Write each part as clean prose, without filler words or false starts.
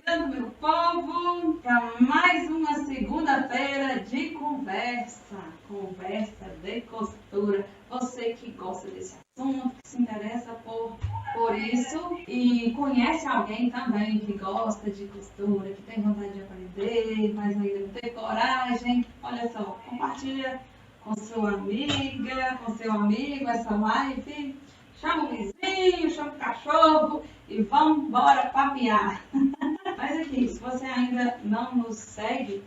Meu povo, para mais uma segunda-feira de conversa de costura. Você que gosta desse assunto, que se interessa por isso e conhece alguém também que gosta de costura, que tem vontade de aprender, mas ainda não tem coragem, olha só, compartilha com sua amiga, com seu amigo essa live. Chama o vizinho, chama o cachorro e vamos embora papear. Mas aqui, se você ainda não nos segue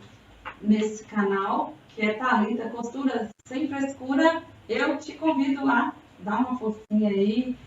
nesse canal, que é Thalita Costura Sem Frescura, eu te convido a dar uma forcinha aí,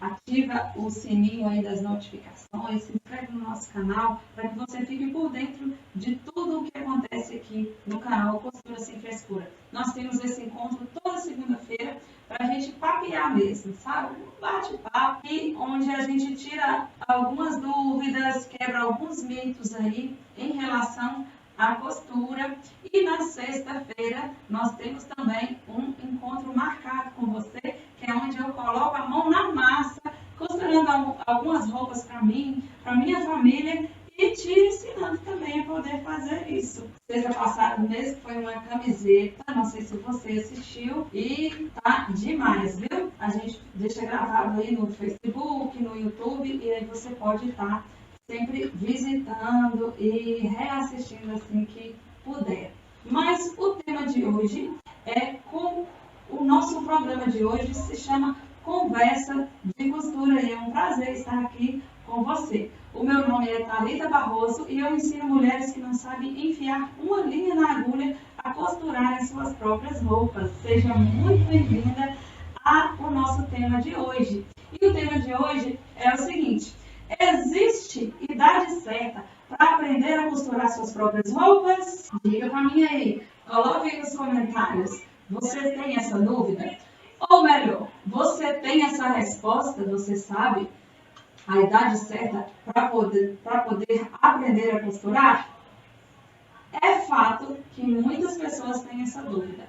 ativa o sininho aí das notificações, se inscreve no nosso canal, para que você fique por dentro de tudo o que acontece aqui no canal Costura Sem Frescura. Nós temos esse encontro toda segunda-feira para a gente papear mesmo, sabe? Um bate-papo onde a gente tira algumas dúvidas, quebra alguns mitos aí em relação à costura. E na sexta-feira nós temos também um encontro marcado com você, que é onde eu coloco a mão na massa, costurando algumas roupas para mim, para minha família e te ensinando também a poder fazer isso. Sexta passada mesmo foi uma camiseta, não sei se você assistiu, e tá demais, viu? A gente deixa gravado aí no Facebook, no YouTube, e aí você pode estar sempre visitando e reassistindo assim que puder. Mas o tema de hoje o nosso programa de hoje se chama Conversa de Costura e é um prazer estar aqui com você. O meu nome é Thalita Barroso e eu ensino mulheres que não sabem enfiar uma linha na agulha a costurarem suas próprias roupas. Seja muito bem-vinda ao nosso tema de hoje. E o tema de hoje é o seguinte: existe idade certa para aprender a costurar suas próprias roupas? Diga para mim aí, coloque aí nos comentários. Você tem essa dúvida? Ou melhor, você tem essa resposta? Você sabe a idade certa para poder aprender a costurar? É fato que muitas pessoas têm essa dúvida.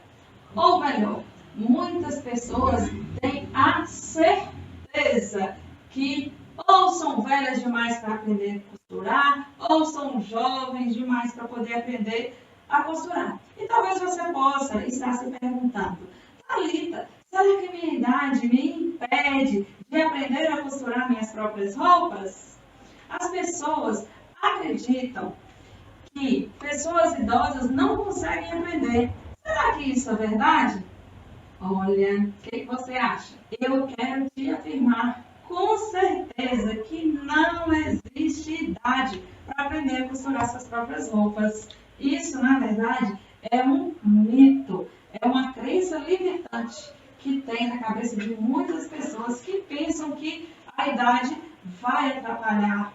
Ou melhor, muitas pessoas têm a certeza que ou são velhas demais para aprender a costurar, ou são jovens demais para poder aprender a costurar. E talvez você possa estar se perguntando: Thalita, será que minha idade me impede de aprender a costurar minhas próprias roupas? As pessoas acreditam que pessoas idosas não conseguem aprender. Será que isso é verdade? Olha, o que você acha? Eu quero te afirmar com certeza que não existe idade para aprender a costurar suas próprias roupas. Isso, na verdade, é um mito, é uma crença limitante que tem na cabeça de muitas pessoas que pensam que a idade vai atrapalhar,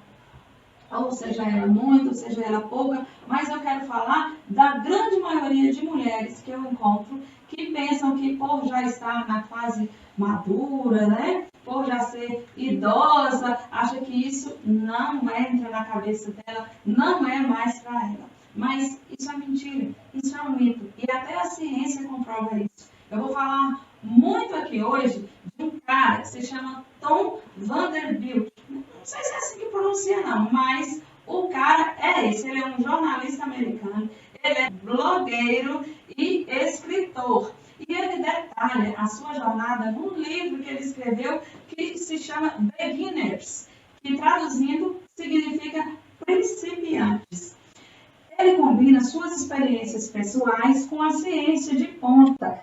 ou seja ela muito, ou seja ela pouca, mas eu quero falar da grande maioria de mulheres que eu encontro que pensam que por já estar na fase madura, né, por já ser idosa, acha que isso não entra na cabeça dela, não é mais para ela. Mas isso é mentira, isso é um mito. E até a ciência comprova isso. Eu vou falar muito aqui hoje de um cara que se chama Tom Vanderbilt. Não sei se é assim que pronuncia não, mas o cara é esse. Ele é um jornalista americano, ele é blogueiro e escritor. E ele detalha a sua jornada num livro que ele escreveu que se chama Beginners, que traduzindo significa principiantes. Ele combina suas experiências pessoais com a ciência de ponta,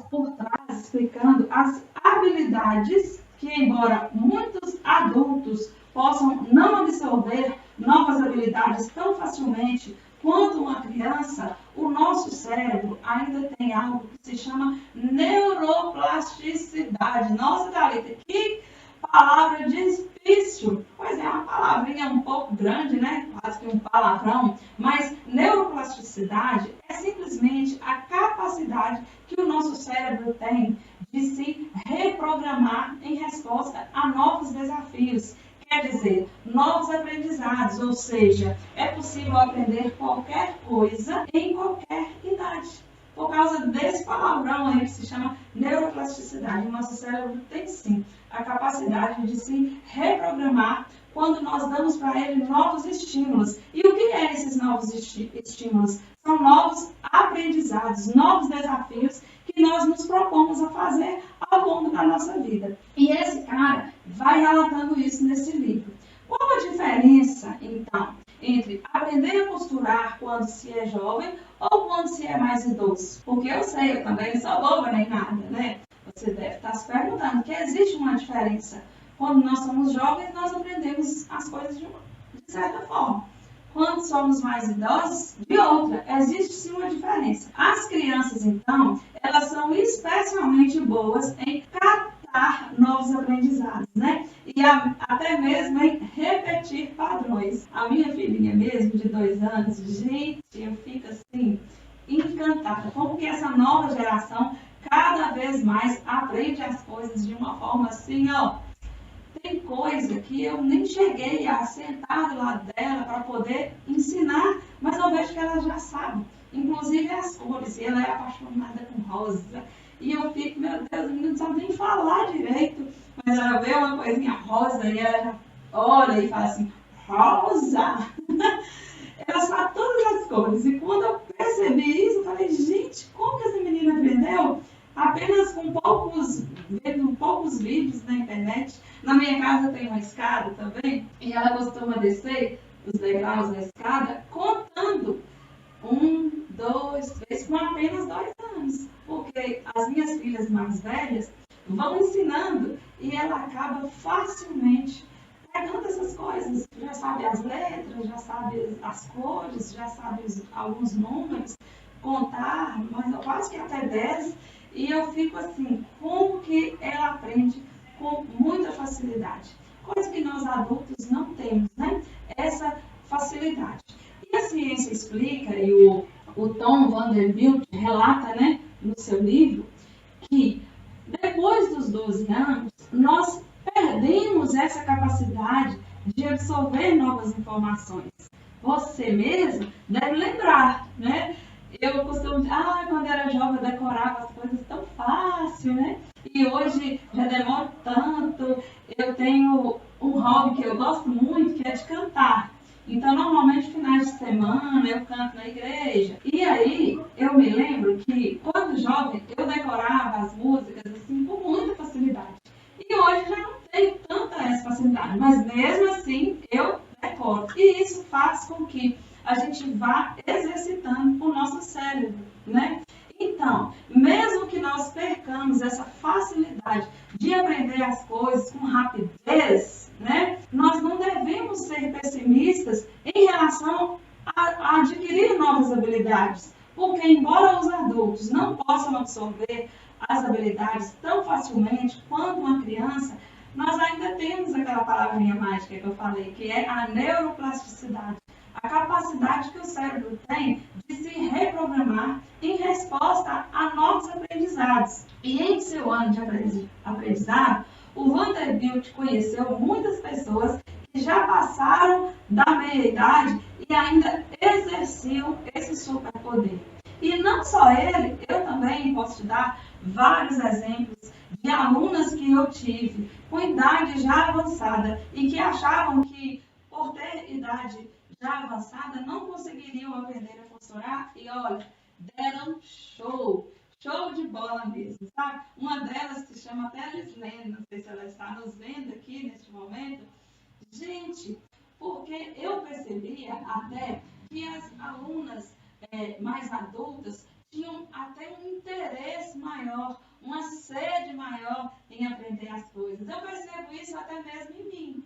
por trás explicando as habilidades que, embora muitos adultos possam não absorver novas habilidades tão facilmente quanto uma criança, o nosso cérebro ainda tem algo que se chama neuroplasticidade. Nossa, Thalita, que palavra difícil! Pois é, uma palavrinha um pouco grande, né? Quase que um palavrão. Mas neuroplasticidade é simplesmente a capacidade que o nosso cérebro tem de se reprogramar em resposta a novos desafios. Quer dizer, novos aprendizados, ou seja, é possível aprender qualquer coisa em qualquer idade. Por causa desse palavrão aí que se chama neuroplasticidade, o nosso cérebro tem sim a capacidade de se reprogramar quando nós damos para ele novos estímulos. E o que é esses novos estímulos? São novos aprendizados, novos desafios que nós nos propomos a fazer ao longo da nossa vida. E esse cara vai relatando isso nesse livro. Qual a diferença, então, entre aprender a costurar quando se é jovem ou quando se é mais idoso? Porque eu sei, eu também não sou boba nem nada, né? Você deve estar se perguntando que existe uma diferença. Quando nós somos jovens, nós aprendemos as coisas de certa forma. Quando somos mais idosos, de outra. Existe sim uma diferença. As crianças, então, elas são especialmente boas em captar novos aprendizados, né? E até mesmo em repetir padrões. A minha filhinha mesmo, de 2 anos, gente, eu fico assim, encantada. Como que essa nova geração cada vez mais aprende as coisas de uma forma assim, ó. Tem coisa que eu nem cheguei a sentar do lado dela para poder ensinar, mas eu vejo que ela já sabe. Inclusive as cores, e ela é apaixonada com rosa. E eu fico, meu Deus, a menina não sabe nem falar direito, mas ela vê uma coisinha rosa e ela já olha e fala assim, rosa! Ela sabe todas as cores. E quando eu percebi isso, eu falei, gente, como que essa menina aprendeu? Apenas com vendo poucos vídeos na internet. Na minha casa tem uma escada também, e ela costuma descer os degraus da escada contando 1, 2, 3, com apenas 2 anos. Porque as minhas filhas mais velhas vão ensinando e ela acaba facilmente pegando essas coisas. Já sabe as letras, já sabe as cores, já sabe alguns números, contar, mas quase que até 10. E eu fico assim, como que ela aprende com muita facilidade? Coisa que nós adultos não temos, né? Essa facilidade. E a ciência explica, e o Tom Vanderbilt relata, né, no seu livro, que depois dos 12 anos, nós perdemos essa capacidade de absorver novas informações. Você mesmo deve lembrar, né? Eu costumo dizer, quando era jovem eu decorava as coisas tão fácil, né? E hoje já demoro tanto. Eu tenho um hobby que eu gosto muito, que é de cantar. Então, normalmente, finais de semana, eu canto na igreja. E aí, eu me lembro que, quando jovem, eu decorava as músicas, assim, com muita facilidade. E hoje já não tenho tanta essa facilidade, mas mesmo assim, eu decoro. E isso faz com que a gente vá exercitando o nosso cérebro, né? Então, mesmo que nós percamos essa facilidade de aprender as coisas com rapidez, né? Nós não devemos ser pessimistas em relação a adquirir novas habilidades, porque embora os adultos não possam absorver as habilidades tão facilmente quanto uma criança, nós ainda temos aquela palavrinha mágica que eu falei, que é a neuroplasticidade. A capacidade que o cérebro tem de se reprogramar em resposta a novos aprendizados. E em seu ano de aprendizado, o Vanderbilt conheceu muitas pessoas que já passaram da meia-idade e ainda exerciam esse superpoder. E não só ele, eu também posso te dar vários exemplos de alunas que eu tive com idade já avançada e que achavam que, por ter idade já avançada, não conseguiriam aprender a costurar e, olha, deram show de bola mesmo, sabe? Uma delas se chama até Lislene, não sei se ela está nos vendo aqui neste momento. Gente, porque eu percebia até que as alunas mais adultas tinham até um interesse maior, uma sede maior em aprender as coisas. Eu percebo isso até mesmo em mim.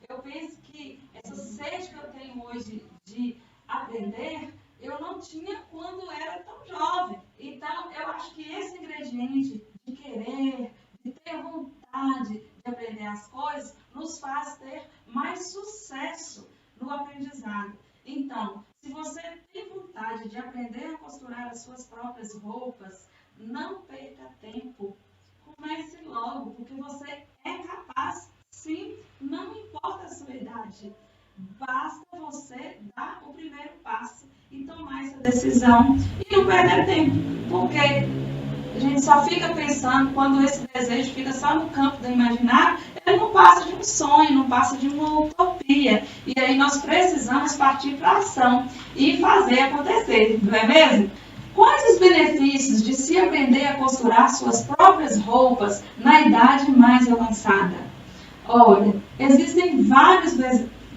Eu penso que essa sede que eu tenho hoje de aprender, eu não tinha quando era tão jovem. Então, eu acho que esse ingrediente de querer, de ter vontade de aprender as coisas, nos faz ter mais sucesso no aprendizado. Então, se você tem vontade de aprender a costurar as suas próprias roupas, não perca tempo. Comece logo, porque você é capaz, sim, não importa a sua idade. Basta você dar o primeiro passo e tomar essa decisão e não perder tempo, porque a gente só fica pensando, quando esse desejo fica só no campo do imaginário, ele ele não passa de um sonho, não passa de uma utopia. E aí nós precisamos partir para a ação e fazer acontecer, não é mesmo? Quais os benefícios de se aprender a costurar suas próprias roupas na idade mais avançada? Olha, existem vários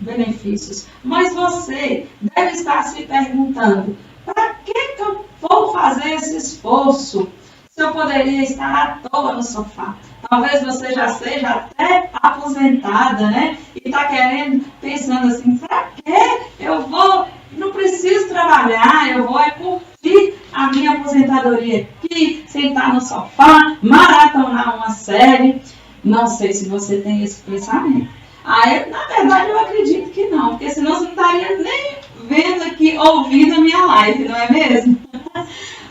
benefícios, mas você deve estar se perguntando: para que eu vou fazer esse esforço se eu poderia estar à toa no sofá? Talvez você já seja até aposentada, né? E está pensando assim: para que eu vou? Não preciso trabalhar, eu vou curtir a minha aposentadoria aqui, sentar no sofá, maratonar uma série. Não sei se você tem esse pensamento. Na verdade, eu acredito que não, porque senão você não estaria nem vendo aqui, ouvindo a minha live, não é mesmo?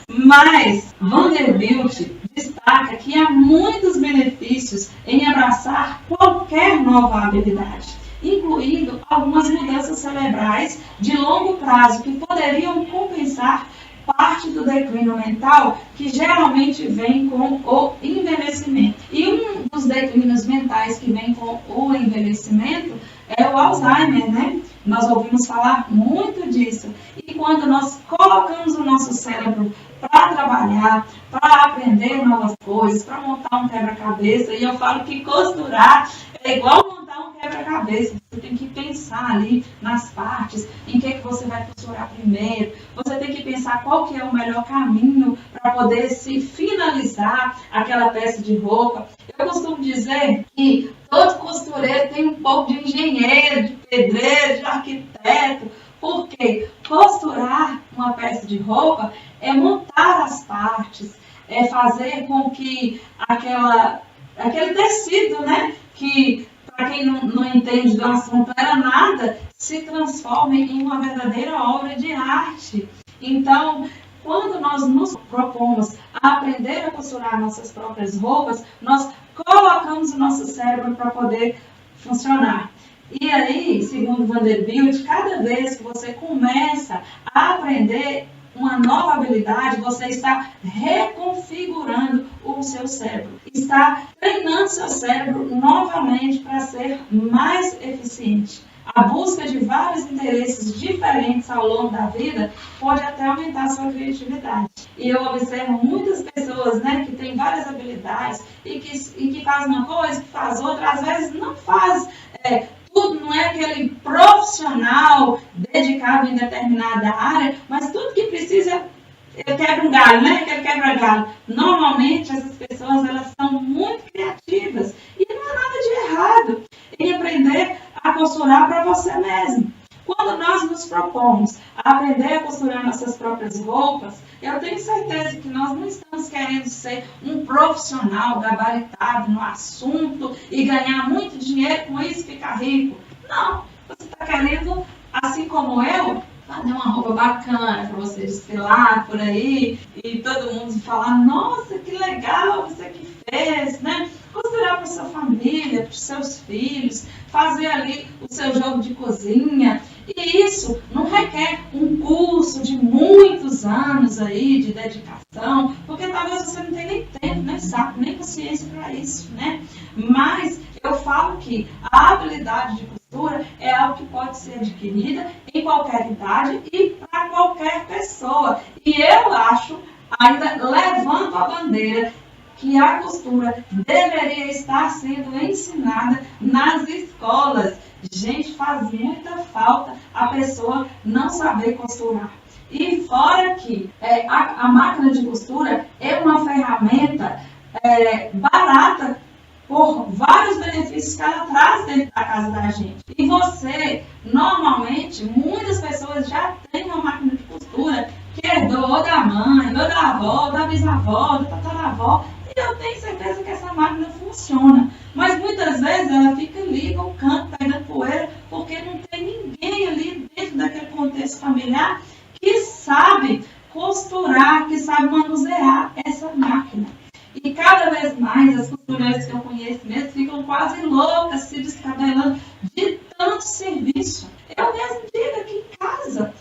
Mas Vanderbilt destaca que há muitos benefícios em abraçar qualquer nova habilidade, incluindo algumas mudanças cerebrais de longo prazo que poderiam compensar parte do declínio mental que geralmente vem com o envelhecimento. E um dos declínios mentais que vem com o envelhecimento é o Alzheimer, né? Nós ouvimos falar muito disso. E quando nós colocamos o nosso cérebro para trabalhar, para aprender novas coisas, para montar um quebra-cabeça, e eu falo que costurar é igual montar um quebra-cabeça. Você tem que pensar ali nas partes, em que você vai costurar primeiro. Você tem que pensar qual que é o melhor caminho para poder se finalizar aquela peça de roupa. Eu costumo dizer que todo costureiro tem um pouco de engenheiro, de pedreiro, de arquiteto. Porque costurar uma peça de roupa é montar as partes, é fazer com que aquele tecido, né, que para quem não entende do assunto era nada, se transforme em uma verdadeira obra de arte. Então, quando nós nos propomos a aprender a costurar nossas próprias roupas, nós colocamos o nosso cérebro para poder funcionar. E aí, segundo Vanderbilt, cada vez que você começa a aprender uma nova habilidade, você está reconfigurando o seu cérebro. Está treinando seu cérebro novamente para ser mais eficiente. A busca de vários interesses diferentes ao longo da vida pode até aumentar a sua criatividade. E eu observo muitas pessoas, né, que têm várias habilidades e que fazem uma coisa, que faz outra, às vezes não faz tudo, não é aquele profissional dedicado em determinada área, mas tudo que precisa, ele quebra um galho, né? Aquele quebra-galho. Normalmente, essas pessoas, elas são muito criativas. E não há nada de errado em aprender a costurar para você mesmo. Quando nós nos propomos a aprender a costurar nossas próprias roupas, eu tenho certeza que nós não estamos querendo ser um profissional gabaritado no assunto e ganhar muito dinheiro com isso e ficar rico. Não, você está querendo, assim como eu, fazer uma roupa bacana para você desfilar por aí e todo mundo falar: nossa, que legal você que fez, né? Costurar para sua família, para os seus filhos, fazer ali o seu jogo de cozinha. E isso não requer um curso de muitos anos aí de dedicação, porque talvez você não tenha nem tempo, nem saco, nem consciência para isso, né? Mas eu falo que a habilidade de costura é algo que pode ser adquirida em qualquer idade e para qualquer pessoa. E eu acho, ainda levanto a bandeira, que a costura deveria estar sendo ensinada nas escolas. Gente, faz muita falta a pessoa não saber costurar. E fora que a máquina de costura é uma ferramenta barata por vários benefícios que ela traz dentro da casa da gente. E você, normalmente, muitas pessoas já têm uma máquina de costura que herdou ou da mãe, ou da avó, ou da bisavó, da tataravó. E eu tenho certeza que essa máquina funciona. Mas muitas vezes ela fica ali no canto, pegando poeira, porque não tem ninguém ali dentro daquele contexto familiar que sabe costurar, que sabe manusear essa máquina. E cada vez mais as costureiras que eu conheço mesmo ficam quase loucas, se descabelando de tanto serviço. Eu mesmo digo aqui em casa,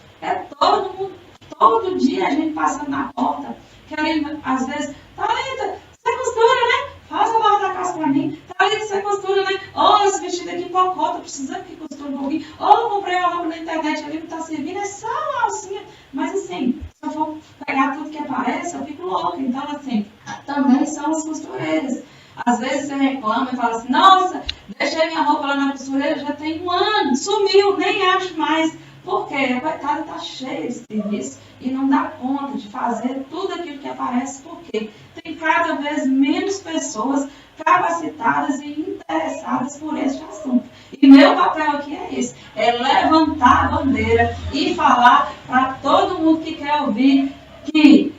todo mundo, todo dia a gente passando na porta, querendo, às vezes: Thalita, você costura, né? Faz a barra da casa pra mim. Thalita, ali você costura, né? Ou esse vestido aqui pocó, tô precisando que costure um pouquinho. Ou eu comprei uma roupa na internet ali, não tá servindo, é só uma alcinha. Mas assim, se eu for pegar tudo que aparece, eu fico louca. Então, assim, também são as costureiras. Às vezes você reclama e fala assim, nossa, deixei minha roupa lá na costureira, já tem 1 ano, sumiu, nem acho mais. Por quê? A coitada está cheia de serviço e não dá conta de fazer tudo aquilo que aparece, porque tem cada vez menos pessoas capacitadas e interessadas por este assunto. E meu papel aqui é esse, é levantar a bandeira e falar para todo mundo que quer ouvir que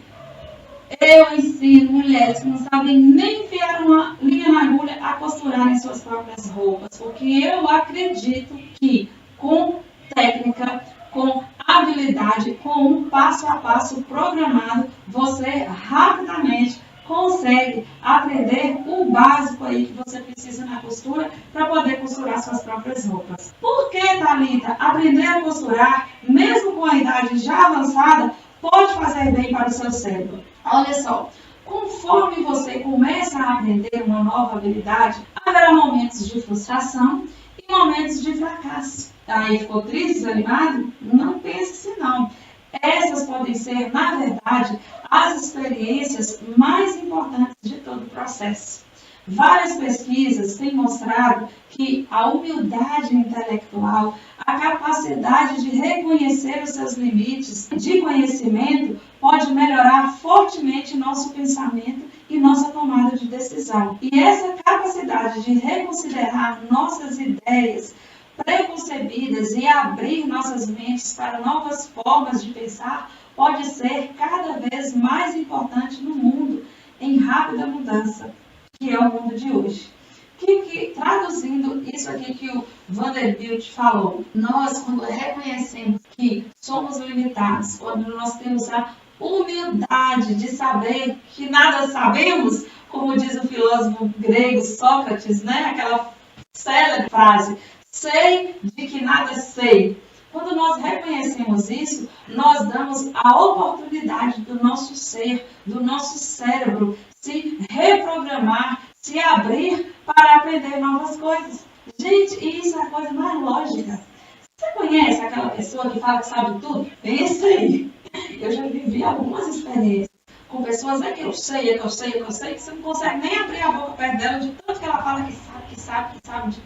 eu ensino mulheres que não sabem nem enfiar uma linha na agulha a costurarem suas próprias roupas, porque eu acredito que com técnica, com habilidade, com um passo a passo programado, você rapidamente consegue aprender o básico aí que você precisa na costura para poder costurar suas próprias roupas. Por que, Thalita, aprender a costurar, mesmo com a idade já avançada, pode fazer bem para o seu cérebro? Olha só, conforme você começa a aprender uma nova habilidade, haverá momentos de frustração e momentos de fracasso. Aí ficou triste, desanimado? Não pense assim não. Essas podem ser, na verdade, as experiências mais importantes de todo o processo. Várias pesquisas têm mostrado que a humildade intelectual, a capacidade de reconhecer os seus limites de conhecimento pode melhorar fortemente nosso pensamento e nossa tomada de decisão. E essa capacidade de reconsiderar nossas ideias preconcebidas e abrir nossas mentes para novas formas de pensar pode ser cada vez mais importante no mundo em rápida mudança, que é o mundo de hoje. Traduzindo isso aqui que o Vanderbilt falou, nós, quando reconhecemos que somos limitados, quando nós temos a humildade de saber que nada sabemos, como diz o filósofo grego Sócrates, né? Aquela célebre frase, sei de que nada sei. Quando nós reconhecemos isso, nós damos a oportunidade do nosso ser, do nosso cérebro, se reprogramar, se abrir para aprender novas coisas. Gente, isso é a coisa mais lógica. Você conhece aquela pessoa que fala que sabe tudo? Pensa aí. Eu já vivi algumas experiências com pessoas que eu sei, que você não consegue nem abrir a boca perto dela de tanto que ela fala que sabe de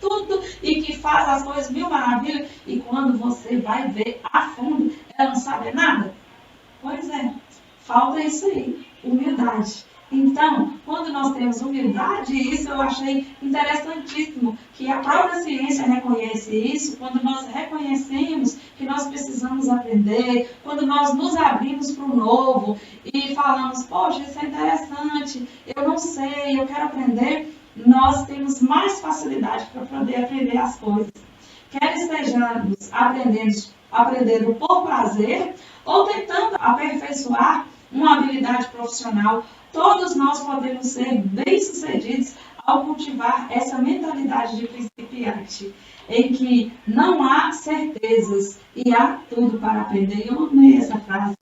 tudo e que faz as coisas mil maravilhas, e quando você vai ver a fundo, ela não sabe nada. Pois é, falta isso aí, humildade. Então, quando nós temos humildade, isso eu achei interessantíssimo, que a própria ciência reconhece isso, quando nós reconhecemos que nós precisamos aprender, quando nós nos abrimos para o novo e falamos, poxa, isso é interessante, eu não sei, eu quero aprender, nós temos mais facilidade para poder aprender as coisas. Quer estejamos aprendendo por prazer ou tentando aperfeiçoar uma habilidade profissional, todos nós podemos ser bem-sucedidos ao cultivar essa mentalidade de principiante, em que não há certezas e há tudo para aprender. Eu amei essa frase.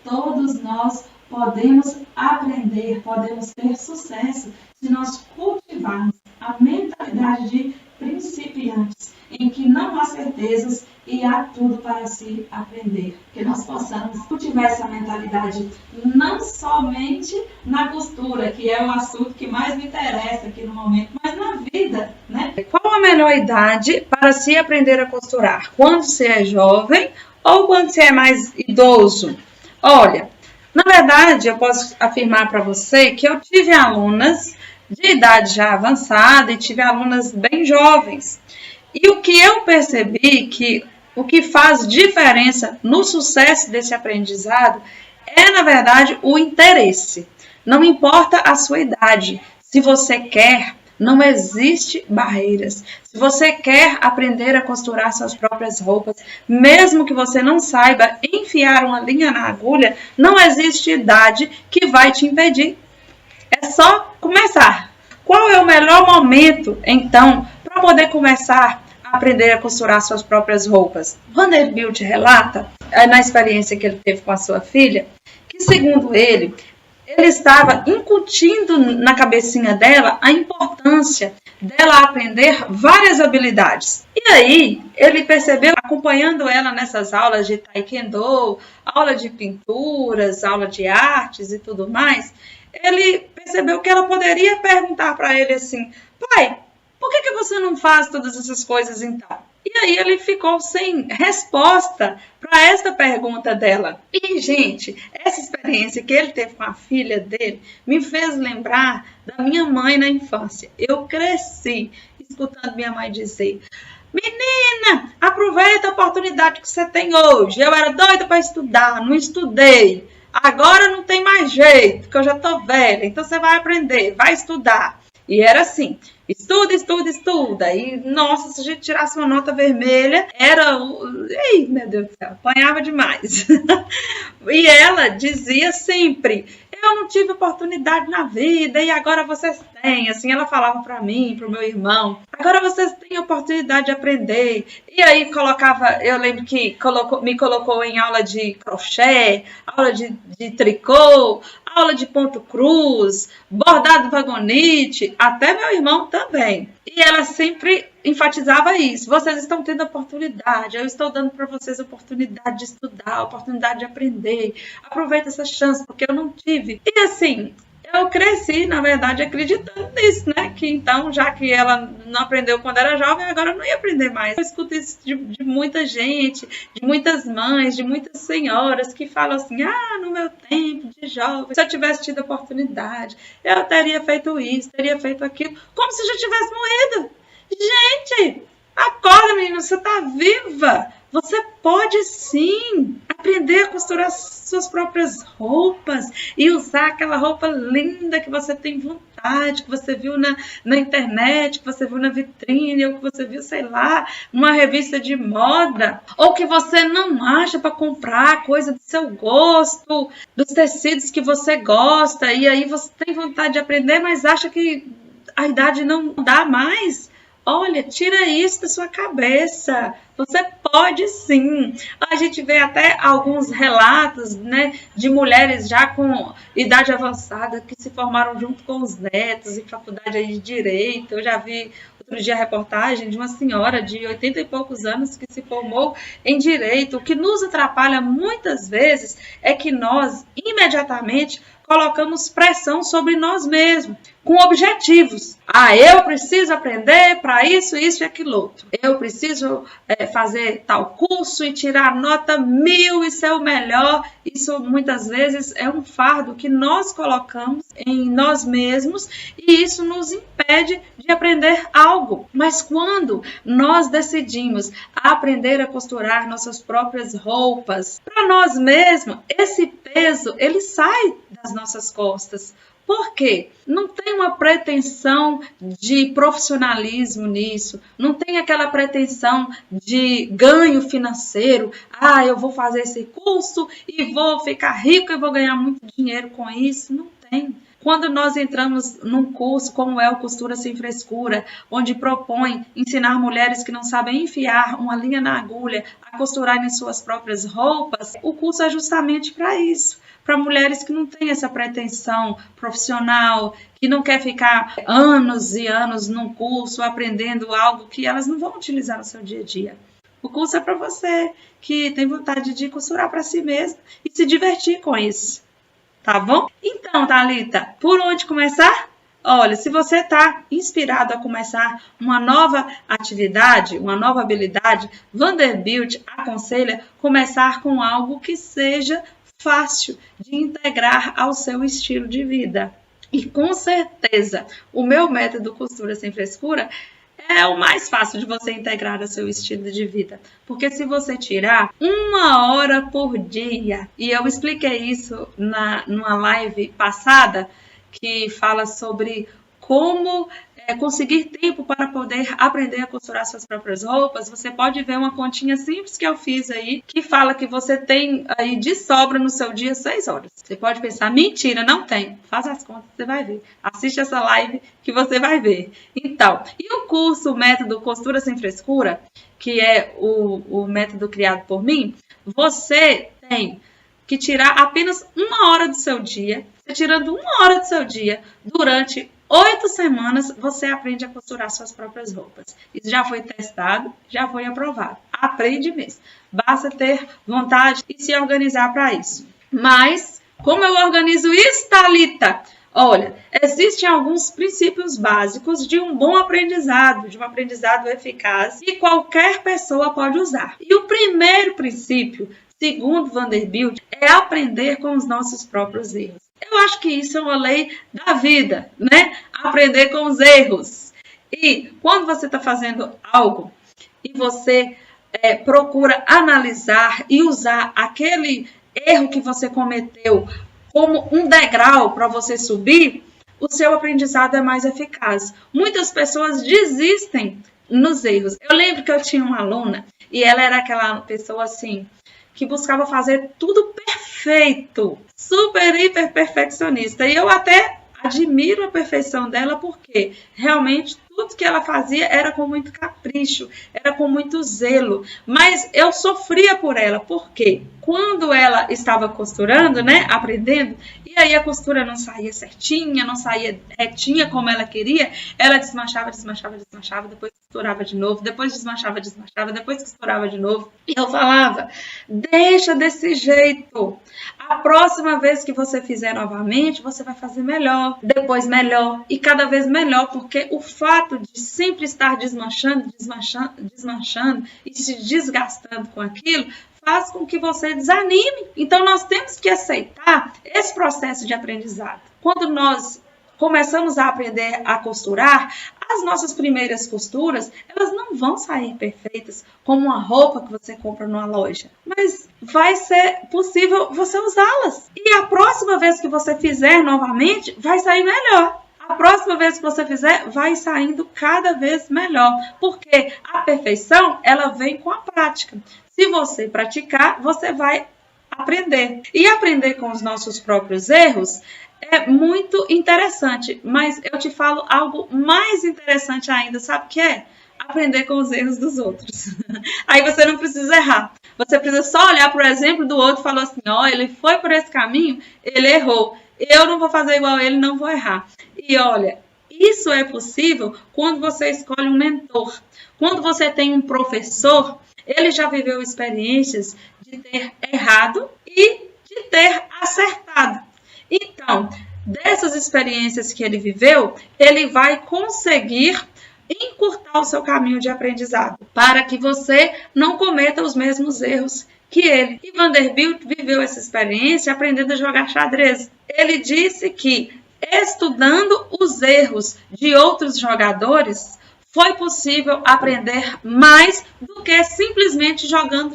Todos nós podemos aprender, podemos ter sucesso se nós cultivarmos a mentalidade de principiantes, em que não há certezas e há tudo para se aprender. Que nós possamos cultivar essa mentalidade não somente na costura, que é o assunto que mais me interessa aqui no momento, mas na vida, né? Qual a melhor idade para se aprender a costurar? Quando se é jovem ou quando se é mais idoso? Olha, na verdade, eu posso afirmar para você que eu tive alunas de idade já avançada e tive alunas bem jovens. E o que eu percebi que o que faz diferença no sucesso desse aprendizado é, na verdade, o interesse. Não importa a sua idade. Se você quer, não existe barreiras. Se você quer aprender a costurar suas próprias roupas, mesmo que você não saiba enfiar uma linha na agulha, não existe idade que vai te impedir. É só começar. Qual é o melhor momento, então, para poder começar a aprender a costurar suas próprias roupas? Vanderbilt relata, na experiência que ele teve com a sua filha, que, segundo ele ele estava incutindo na cabecinha dela a importância dela aprender várias habilidades. E aí, ele percebeu, acompanhando ela nessas aulas de taekwondo, aula de pinturas, aula de artes e tudo mais, ele percebeu que ela poderia perguntar para ele assim: pai, por que você não faz todas essas coisas então? E aí ele ficou sem resposta para esta pergunta dela. E, gente, essa experiência que ele teve com a filha dele me fez lembrar da minha mãe na infância. Eu cresci escutando minha mãe dizer: menina, aproveita a oportunidade que você tem hoje. Eu era doida para estudar, não estudei. Agora não tem mais jeito, porque eu já estou velha. Então você vai aprender, vai estudar. E era assim: estuda, estuda, estuda. E, nossa, se a gente tirasse uma nota vermelha, era... Ei, meu Deus do céu, apanhava demais. E ela dizia sempre: eu não tive oportunidade na vida e agora vocês têm. Assim, ela falava para mim, para o meu irmão: agora vocês têm a oportunidade de aprender. E aí eu lembro que me colocou em aula de crochê, aula de tricô, aula de ponto cruz, bordado vagonite, até meu irmão também. E ela sempre enfatizava isso: vocês estão tendo oportunidade, eu estou dando para vocês a oportunidade de estudar, a oportunidade de aprender. Aproveita essa chance, porque eu não tive. E assim, eu cresci, na verdade, acreditando nisso, né? Que então, já que ela não aprendeu quando era jovem, agora não ia aprender mais. Eu escuto isso de muita gente, de muitas mães, de muitas senhoras que falam assim: ah, no meu tempo de jovem, se eu tivesse tido oportunidade, eu teria feito isso, teria feito aquilo, como se já tivesse morrido. Gente, acorda, menina, você está viva. Você pode sim aprender a costurar suas próprias roupas e usar aquela roupa linda que você tem vontade, que você viu na internet, que você viu na vitrine, ou que você viu, sei lá, numa revista de moda, ou que você não acha para comprar coisa do seu gosto, dos tecidos que você gosta, e aí você tem vontade de aprender, mas acha que a idade não dá mais. Olha, tira isso da sua cabeça. Você pode sim. A gente vê até alguns relatos, né, de mulheres já com idade avançada que se formaram junto com os netos em faculdade aí de Direito. Eu já vi outro dia a reportagem de uma senhora de 80 e poucos anos que se formou em Direito. O que nos atrapalha muitas vezes é que nós imediatamente colocamos pressão sobre nós mesmos, com objetivos. Ah, eu preciso aprender para isso, isso e aquilo outro. Eu preciso fazer tal curso e tirar nota 1000 e ser o melhor. Isso muitas vezes é um fardo que nós colocamos em nós mesmos e isso nos impede de aprender algo. Mas quando nós decidimos aprender a costurar nossas próprias roupas para nós mesmos, esse peso ele sai das nossas costas. Por quê? Não tem uma pretensão de profissionalismo nisso, não tem aquela pretensão de ganho financeiro. Ah, eu vou fazer esse curso e vou ficar rico e vou ganhar muito dinheiro com isso. Não tem. Quando nós entramos num curso como é o Costura Sem Frescura, onde propõe ensinar mulheres que não sabem enfiar uma linha na agulha a costurarem suas próprias roupas, o curso é justamente para isso. Para mulheres que não têm essa pretensão profissional, que não quer ficar anos e anos num curso aprendendo algo que elas não vão utilizar no seu dia a dia. O curso é para você que tem vontade de costurar para si mesmo e se divertir com isso. Tá bom? Então, Thalita, por onde começar? Olha, se você está inspirado a começar uma nova atividade, uma nova habilidade, Vanderbilt aconselha começar com algo que seja fácil de integrar ao seu estilo de vida. E com certeza, o meu método Costura Sem Frescura é o mais fácil de você integrar ao seu estilo de vida. Porque se você tirar 1 hora por dia, e eu expliquei isso numa live passada, que fala sobre como conseguir tempo para poder aprender a costurar suas próprias roupas, você pode ver uma continha simples que eu fiz aí, que fala que você tem aí de sobra no seu dia 6 horas. Você pode pensar: mentira, não tem. Faz as contas, você vai ver. Assiste essa live que você vai ver. Então, e o curso, o método Costura Sem Frescura, que é o método criado por mim, você tem que tirar apenas 1 hora do seu dia. Você tirando 1 hora do seu dia durante 8 semanas, você aprende a costurar suas próprias roupas. Isso já foi testado, já foi aprovado. Aprende mesmo. Basta ter vontade e se organizar para isso. Mas, como eu organizo isso, Thalita? Olha, existem alguns princípios básicos de um bom aprendizado, de um aprendizado eficaz, que qualquer pessoa pode usar. E o primeiro princípio, segundo Vanderbilt, é aprender com os nossos próprios erros. Eu acho que isso é uma lei da vida, né? Aprender com os erros. E quando você está fazendo algo e você procura analisar e usar aquele erro que você cometeu como um degrau para você subir, o seu aprendizado é mais eficaz. Muitas pessoas desistem nos erros. Eu lembro que eu tinha uma aluna e ela era aquela pessoa assim, que buscava fazer tudo perfeito, super, hiper perfeccionista. E eu até admiro a perfeição dela porque realmente tudo que ela fazia era com muito capricho, era com muito zelo. Mas eu sofria por ela, porque quando ela estava costurando, né, aprendendo, e aí a costura não saía certinha, não saía retinha como ela queria, ela desmanchava, depois costurava de novo, depois desmanchava, depois costurava de novo. E eu falava, deixa desse jeito. A próxima vez que você fizer novamente, você vai fazer melhor, depois melhor e cada vez melhor, porque o fato de sempre estar desmanchando e se desgastando com aquilo, faz com que você desanime. Então, nós temos que aceitar esse processo de aprendizado. Quando nós começamos a aprender a costurar, as nossas primeiras costuras, elas não vão sair perfeitas como uma roupa que você compra numa loja, mas vai ser possível você usá-las. E a próxima vez que você fizer novamente, vai sair melhor. A próxima vez que você fizer, vai saindo cada vez melhor, porque a perfeição, ela vem com a prática. Se você praticar, você vai aprender. E aprender com os nossos próprios erros é muito interessante, mas eu te falo algo mais interessante ainda, sabe o que é? Aprender com os erros dos outros. Aí você não precisa errar. Você precisa só olhar para o exemplo do outro e falar assim, ó, ele foi por esse caminho, ele errou. Eu não vou fazer igual a ele, não vou errar. E olha, isso é possível quando você escolhe um mentor. Quando você tem um professor, ele já viveu experiências de ter errado e de ter acertado. Então, dessas experiências que ele viveu, ele vai conseguir encurtar o seu caminho de aprendizado, para que você não cometa os mesmos erros que ele. E Vanderbilt viveu essa experiência aprendendo a jogar xadrez. Ele disse que, estudando os erros de outros jogadores, foi possível aprender mais do que simplesmente jogando.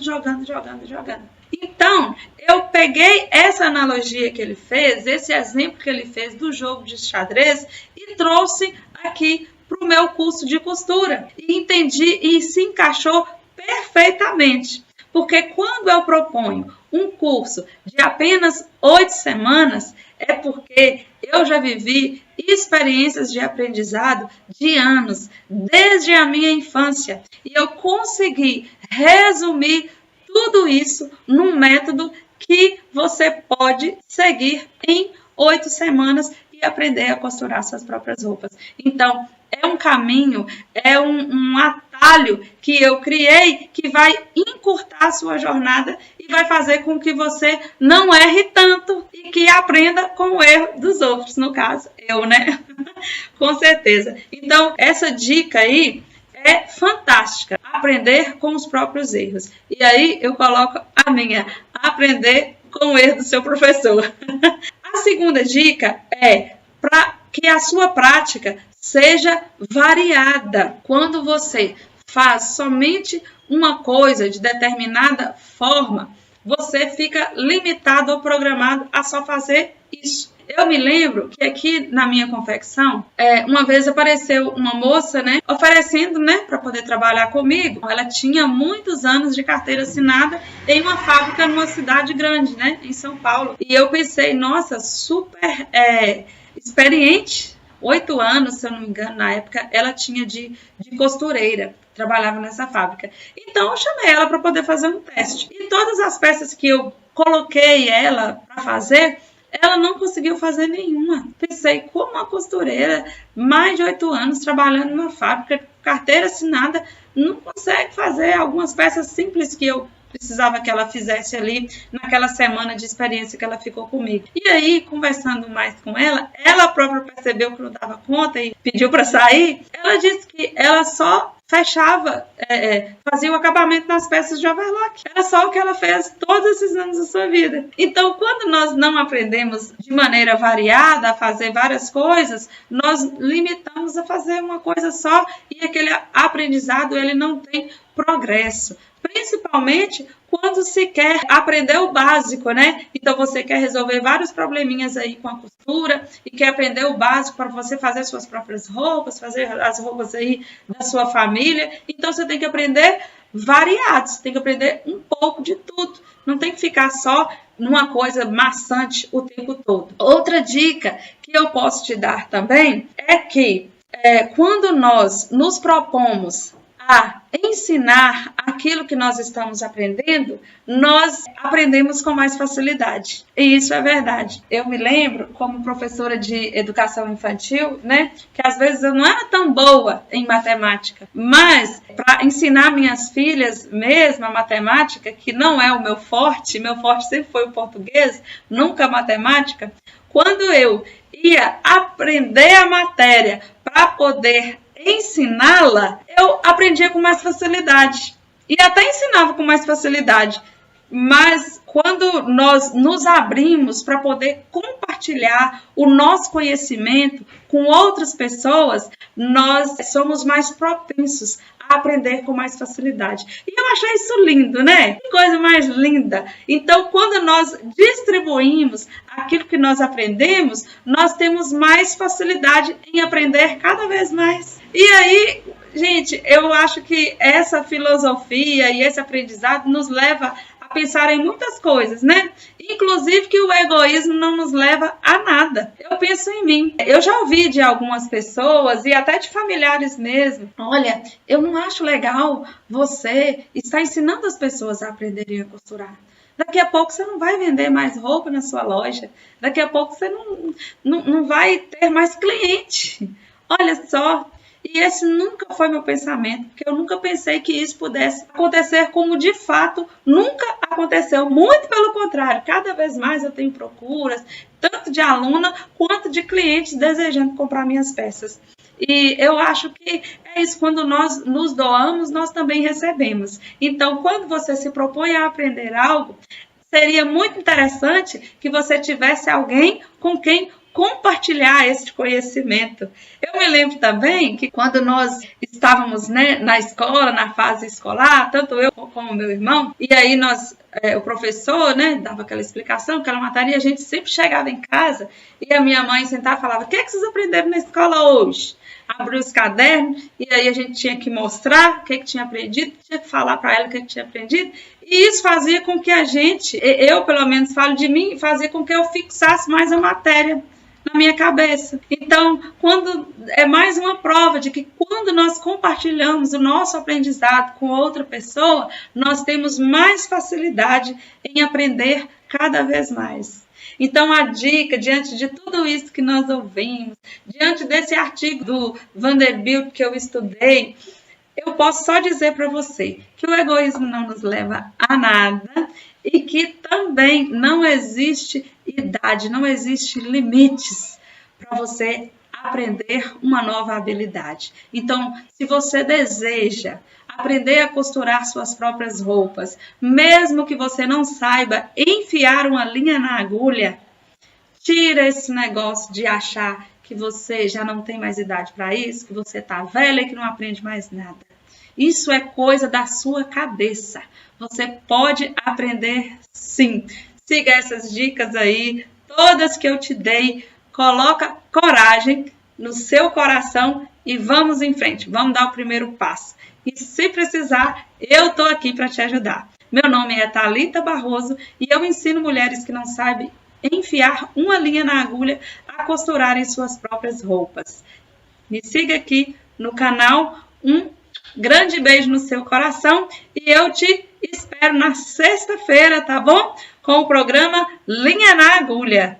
Então, eu peguei essa analogia que ele fez, esse exemplo que ele fez do jogo de xadrez e trouxe aqui para o meu curso de costura. E entendi e se encaixou perfeitamente. Porque quando eu proponho um curso de apenas 8 semanas, é porque eu já vivi experiências de aprendizado de anos, desde a minha infância. E eu consegui resumir tudo isso num método que você pode seguir em 8 semanas e aprender a costurar suas próprias roupas. Então, é um caminho, é um atalho que eu criei que vai encurtar a sua jornada e vai fazer com que você não erre tanto e que aprenda com o erro dos outros, no caso, eu, né? Com certeza. Então, essa dica aí é fantástica, aprender com os próprios erros. E aí eu coloco a minha, aprender com o erro do seu professor. A segunda dica é para que a sua prática seja variada. Quando você faz somente uma coisa de determinada forma, você fica limitado ou programado a só fazer isso. Eu me lembro que aqui na minha confecção, uma vez apareceu uma moça, né, oferecendo, né, para poder trabalhar comigo. Ela tinha muitos anos de carteira assinada em uma fábrica numa cidade grande, né, em São Paulo. E eu pensei, nossa, super experiente. 8 anos, se eu não me engano, na época, ela tinha de costureira, trabalhava nessa fábrica. Então, eu chamei ela para poder fazer um teste. E todas as peças que eu coloquei ela para fazer, ela não conseguiu fazer nenhuma. Pensei, como uma costureira, mais de 8 anos trabalhando numa fábrica, carteira assinada, não consegue fazer algumas peças simples que eu precisava que ela fizesse ali naquela semana de experiência que ela ficou comigo. E aí, conversando mais com ela própria percebeu que não dava conta e pediu para sair. Ela disse que ela só fechava, fazia o acabamento nas peças de overlock. Era só o que ela fez todos esses anos da sua vida. Então, quando nós não aprendemos de maneira variada a fazer várias coisas, nós limitamos a fazer uma coisa só e aquele aprendizado ele não tem progresso. Principalmente quando se quer aprender o básico, né? Então você quer resolver vários probleminhas aí com a costura e quer aprender o básico para você fazer suas próprias roupas, fazer as roupas aí da sua família. Então você tem que aprender variado, você tem que aprender um pouco de tudo. Não tem que ficar só numa coisa maçante o tempo todo. Outra dica que eu posso te dar também é que quando nós nos propomos a ensinar aquilo que nós estamos aprendendo, nós aprendemos com mais facilidade. E isso é verdade. Eu me lembro, como professora de educação infantil, né, que às vezes eu não era tão boa em matemática, mas para ensinar minhas filhas mesmo a matemática, que não é o meu forte sempre foi o português, nunca a matemática, quando eu ia aprender a matéria para poder ensiná-la, eu aprendia com mais facilidade. E até ensinava com mais facilidade. Mas quando nós nos abrimos para poder compartilhar o nosso conhecimento com outras pessoas, nós somos mais propensos a aprender com mais facilidade. E eu achei isso lindo, né? Que coisa mais linda. Então, quando nós distribuímos aquilo que nós aprendemos, nós temos mais facilidade em aprender cada vez mais. E aí, gente, eu acho que essa filosofia e esse aprendizado nos leva a pensar em muitas coisas, né? Inclusive que o egoísmo não nos leva a nada. Eu penso em mim. Eu já ouvi de algumas pessoas e até de familiares mesmo. Olha, eu não acho legal você estar ensinando as pessoas a aprenderem a costurar. Daqui a pouco você não vai vender mais roupa na sua loja. Daqui a pouco você não vai ter mais cliente. Olha só. E esse nunca foi meu pensamento, porque eu nunca pensei que isso pudesse acontecer como de fato nunca aconteceu. Muito pelo contrário, cada vez mais eu tenho procuras, tanto de aluna quanto de clientes desejando comprar minhas peças. E eu acho que é isso, quando nós nos doamos, nós também recebemos. Então, quando você se propõe a aprender algo, seria muito interessante que você tivesse alguém com quem compartilhar esse conhecimento. Eu me lembro também que quando nós estávamos, né, na escola, na fase escolar, tanto eu como o meu irmão, e aí o professor, né, dava aquela explicação, aquela matéria, e a gente sempre chegava em casa e a minha mãe sentava e falava: o que é que vocês aprenderam na escola hoje? Abriu os cadernos e aí a gente tinha que mostrar o que tinha aprendido, tinha que falar para ela o que tinha aprendido. E isso fazia com que eu pelo menos falo de mim, fazia com que eu fixasse mais a matéria na minha cabeça. Então, é mais uma prova de que quando nós compartilhamos o nosso aprendizado com outra pessoa, nós temos mais facilidade em aprender cada vez mais. Então, a dica, diante de tudo isso que nós ouvimos, diante desse artigo do Vanderbilt que eu estudei, eu posso só dizer para você que o egoísmo não nos leva a nada e que também não existe idade, não existe limites para você aprender uma nova habilidade. Então, se você deseja aprender a costurar suas próprias roupas, mesmo que você não saiba enfiar uma linha na agulha, tira esse negócio de achar que você já não tem mais idade para isso, que você está velha e que não aprende mais nada. Isso é coisa da sua cabeça. Você pode aprender sim. Siga essas dicas aí, todas que eu te dei. Coloca coragem no seu coração e vamos em frente. Vamos dar o primeiro passo. E se precisar, eu estou aqui para te ajudar. Meu nome é Thalita Barroso e eu ensino mulheres que não sabem enfiar uma linha na agulha a costurarem suas próprias roupas. Me siga aqui no canal. Um grande beijo no seu coração e eu te espero na sexta-feira, tá bom? com o programa Linha na Agulha.